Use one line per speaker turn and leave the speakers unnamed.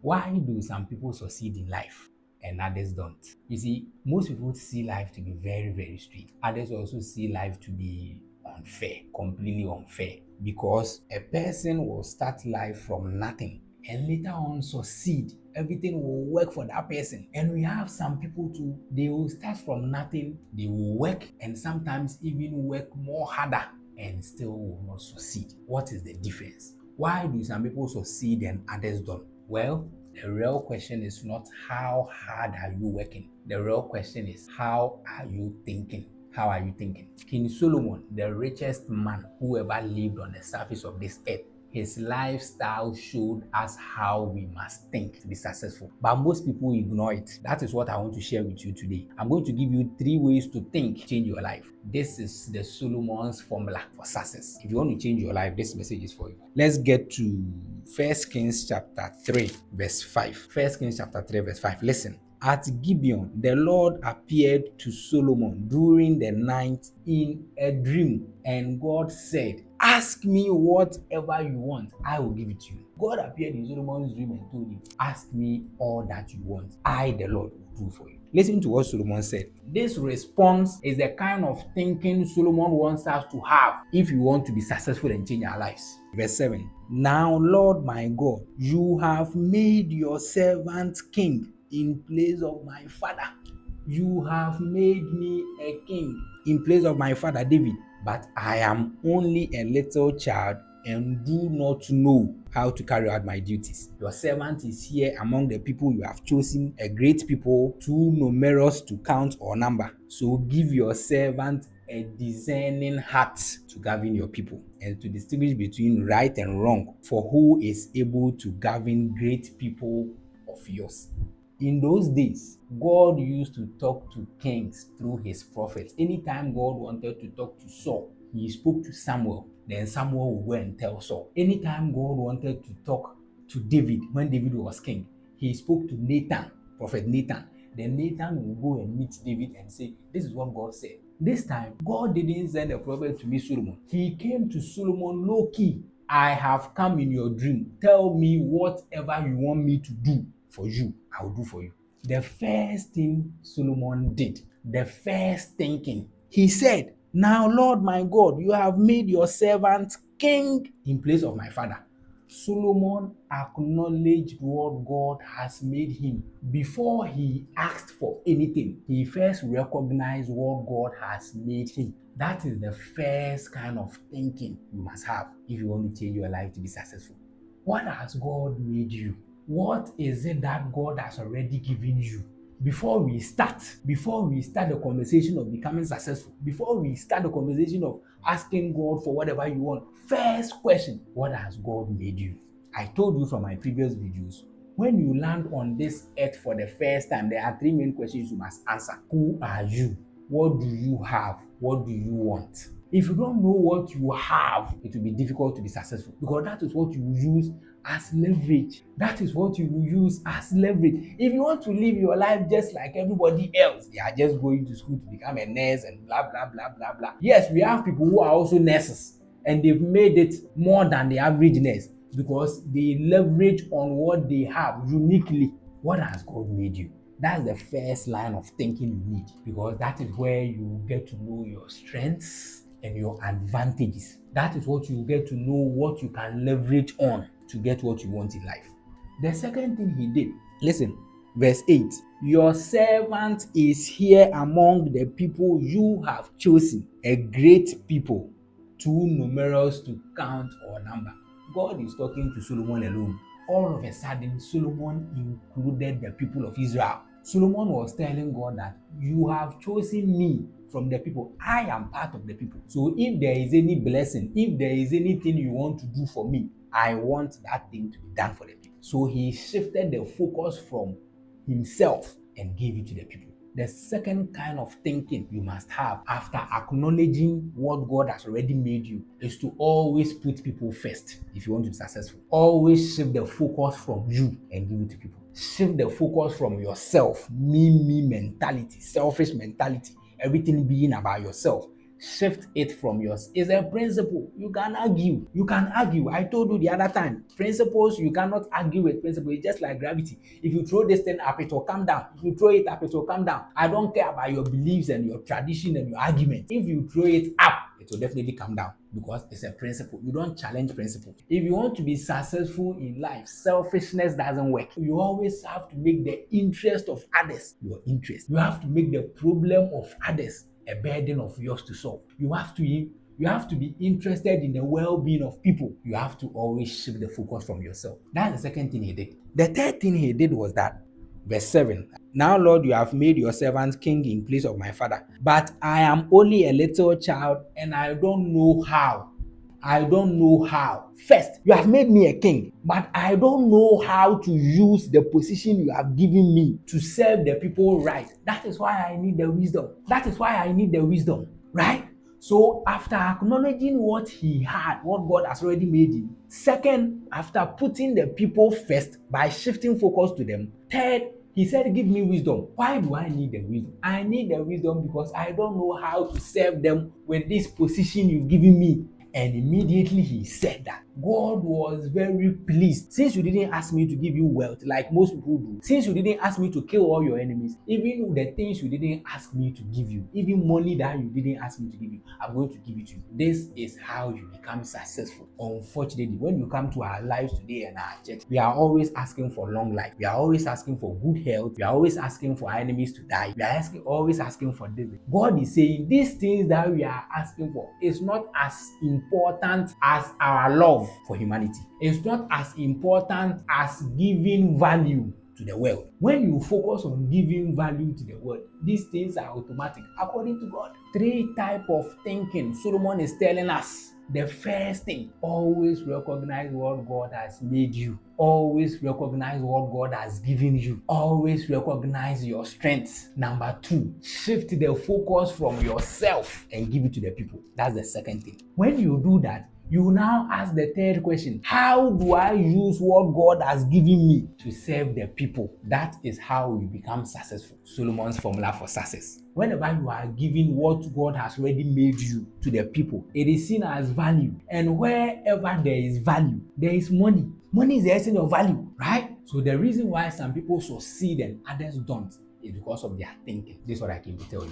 Why do some people succeed in life and others don't? You see, most people see life to be very, very straight. Others also see life to be unfair, completely unfair, because a person will start life from nothing and later on succeed. Everything will work for that person. And we have some people too, they will start from nothing, they will work and sometimes even work more harder and still will not succeed. What is the difference? Why do some people succeed and others don't? Well, the real question is not how hard are you working. The real question is how are you thinking? How are you thinking? King Solomon, the richest man who ever lived on the surface of this earth, his lifestyle showed us how we must think to be successful. But most people ignore it. That is what I want to share with you today. I'm going to give you 3 ways to think, change your life. This is the Solomon's formula for success. If you want to change your life, this message is for you. Let's get to 1 Kings chapter 3, verse 5. 1 Kings chapter 3, verse 5. Listen. At Gibeon, the Lord appeared to Solomon during the night in a dream, and God said, "Ask me whatever you want, I will give it to you." God appeared in Solomon's dream and told him, "Ask me all that you want, I, the Lord, will do for you." Listen to what Solomon said. This response is the kind of thinking Solomon wants us to have if you want to be successful and change our lives. Verse 7. Now, Lord my God, you have made your servant king in place of my father. You have made me a king in place of my father David, but I am only a little child and do not know how to carry out my duties. Your servant is here among the people you have chosen, a great people, too numerous to count or number. So give your servant a discerning heart to govern your people and to distinguish between right and wrong, for who is able to govern great people of yours? In those days, God used to talk to kings through his prophets. Anytime God wanted to talk to Saul, he spoke to Samuel. Then Samuel would go and tell Saul. Anytime God wanted to talk to David, when David was king, he spoke to Nathan, prophet Nathan. Then Nathan will go and meet David and say, "This is what God said." This time, God didn't send a prophet to meet Solomon. He came to Solomon low key. "I have come in your dream. Tell me whatever you want me to do for you, I will do for you." The first thing Solomon did, the first thinking, he said, "Now, Lord my God, you have made your servant king in place of my father." Solomon acknowledged what God has made him. Before he asked for anything, he first recognized what God has made him. That is the first kind of thinking you must have if you want to change your life to be successful. What has God made you? What is it that God has already given you? Before we start the conversation of becoming successful, before we start the conversation of asking God for whatever you want, first question, what has God made you? I told you from my previous videos, when you land on this earth for the first time, there are 3 main questions you must answer. Who are you? What do you have? What do you want? If you don't know what you have, it will be difficult to be successful, because that is what you use as leverage. That is what you will use as leverage. If you want to live your life just like everybody else, they are just going to school to become a nurse and blah, blah, blah, blah, blah. Yes, we have people who are also nurses and they've made it more than the average nurse because they leverage on what they have uniquely. What has God made you? That's the first line of thinking you need, because that is where you get to know your strengths and your advantages. That is what you get to know what you can leverage on to get what you want in life. The second thing he did, listen, verse 8, your servant is here among the people you have chosen, a great people, too numerous to count or number. God is talking to Solomon alone. All of a sudden, Solomon included the people of Israel. Solomon was telling God that you have chosen me from the people. I am part of the people. So if there is any blessing, if there is anything you want to do for me, I want that thing to be done for the people. So he shifted the focus from himself and gave it to the people. The second kind of thinking you must have after acknowledging what God has already made you is to always put people first if you want to be successful. Always shift the focus from you and give it to people. Shift the focus from yourself, me mentality, selfish mentality, everything being about yourself. shift it from yours. It's a principle. You can argue. You can argue. I told you the other time, principles, you cannot argue with principles. It's just like gravity. If you throw this thing up, it will come down. If you throw it up, it will come down. I don't care about your beliefs and your tradition and your argument. If you throw it up, it will definitely come down because it's a principle. You don't challenge principle. If you want to be successful in life, selfishness doesn't work. You always have to make the interest of others your interest. You have to make the problem of others a burden of yours to solve. You have to be interested in the well-being of people. You have to always shift the focus from yourself. That's the second thing he did. The third thing he did was that, verse 7. Now, Lord, you have made your servant king in place of my father, but I am only a little child and I don't know how. I don't know how. First, you have made me a king, but I don't know how to use the position you have given me to serve the people right. That is why I need the wisdom. That is why I need the wisdom, right? So after acknowledging what he had, what God has already made him. Second, after putting the people first by shifting focus to them. Third, he said, give me wisdom. Why do I need the wisdom? I need the wisdom because I don't know how to serve them with this position you've given me. And immediately he said that. God was very pleased. Since you didn't ask me to give you wealth like most people do, since you didn't ask me to kill all your enemies, even the things you didn't ask me to give you, even money that you didn't ask me to give you, I'm going to give it to you. This is how you become successful. Unfortunately, when you come to our lives today and our church, we are always asking for long life. We are always asking for good health. We are always asking for our enemies to die. We are always asking for this. God is saying these things that we are asking for is not as important as our love for humanity. It's not as important as giving value to the world. When you focus on giving value to the world, these things are automatic according to God. Three types of thinking Solomon is telling us. The first thing, always recognize what God has made you. Always recognize what God has given you. Always recognize your strengths. Number two, shift the focus from yourself and give it to the people. That's the second thing. When you do that, you now ask the third question, how do I use what God has given me to serve the people? That is how you become successful. Solomon's formula for success. Whenever you are giving what God has already made you to the people, it is seen as value. And wherever there is value, there is money. Money is the essence of value, right? So the reason why some people succeed and others don't is because of their thinking. This is what I came to tell you.